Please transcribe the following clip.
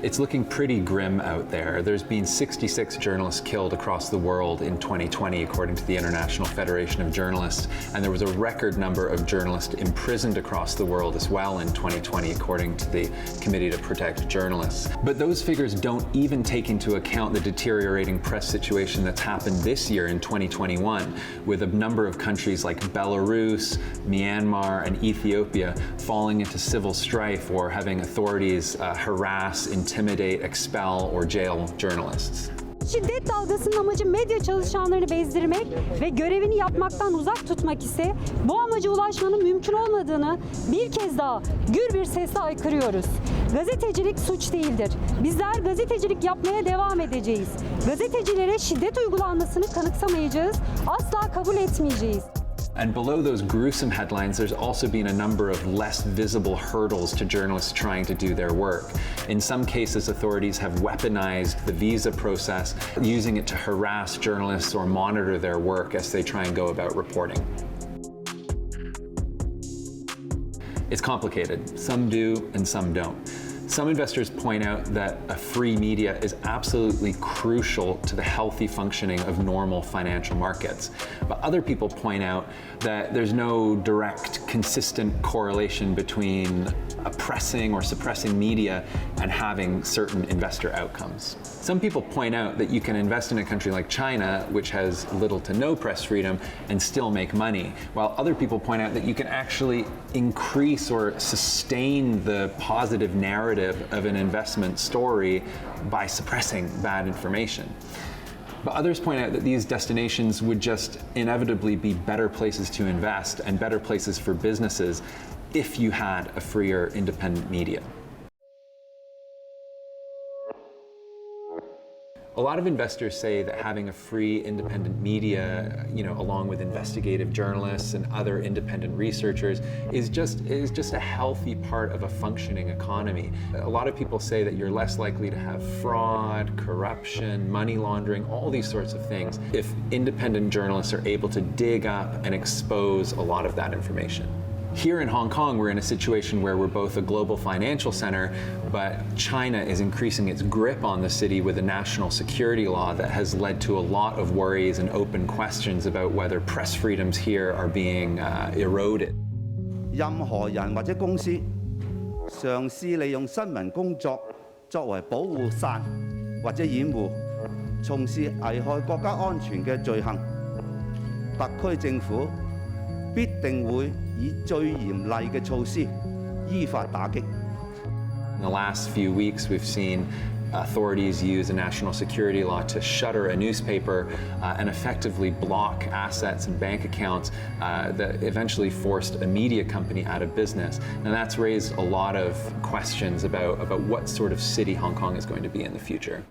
It's looking pretty grim out there. There's been 66 journalists killed across the world in 2020, according to the International Federation of Journalists, and there was a record number of journalists imprisoned across the world as well in 2020, according to the Committee to Protect Journalists. But those figures don't even take into account the deteriorating press situation that's happened this year in 2021, with a number of countries like Belarus, Myanmar, and Ethiopia falling into civil strife or having authorities harass, intimidate, expel, or jail journalists. Şiddet dalgasının amacı medya çalışanlarını bezdirmek ve görevini yapmaktan uzak tutmak ise bu amaca ulaşmanın mümkün olmadığını bir kez daha gür bir sesle aykırıyoruz. Gazetecilik suç değildir. Bizler gazetecilik yapmaya devam edeceğiz. Gazetecilere şiddet uygulanmasını kanıksamayacağız, asla kabul etmeyeceğiz. And below those gruesome headlines, there's also been a number of less visible hurdles to journalists trying to do their work. In some cases, authorities have weaponized the visa process, using it to harass journalists or monitor their work as they try and go about reporting. It's complicated. Some do and some don't. Some investors point out that a free media is absolutely crucial to the healthy functioning of normal financial markets. But other people point out that there's no direct, consistent correlation between oppressing or suppressing media and having certain investor outcomes. Some people point out that you can invest in a country like China, which has little to no press freedom, and still make money, while other people point out that you can actually increase or sustain the positive narrative of an investment story by suppressing bad information. But others point out that these destinations would just inevitably be better places to invest and better places for businesses if you had a freer, independent media. A lot of investors say that having a free, independent media, along with investigative journalists and other independent researchers, is just a healthy part of a functioning economy. A lot of people say that you're less likely to have fraud, corruption, money laundering, all these sorts of things, if independent journalists are able to dig up and expose a lot of that information. Here in Hong Kong, we're in a situation where we're both a global financial center, but China is increasing its grip on the city with a national security law that has led to a lot of worries and open questions about whether press freedoms here are being eroded. 任何人或者公司嘗試利用新聞工作作為保護傘或者掩護，從事危害國家安全嘅罪行，特區政府必定會以最嚴厲嘅措施依法打擊。In the last few weeks, we've seen authorities use a national security law to shutter a newspaper and effectively block assets and bank accounts that eventually forced a media company out of business. And that's raised a lot of questions about what sort of city Hong Kong is going to be in the future.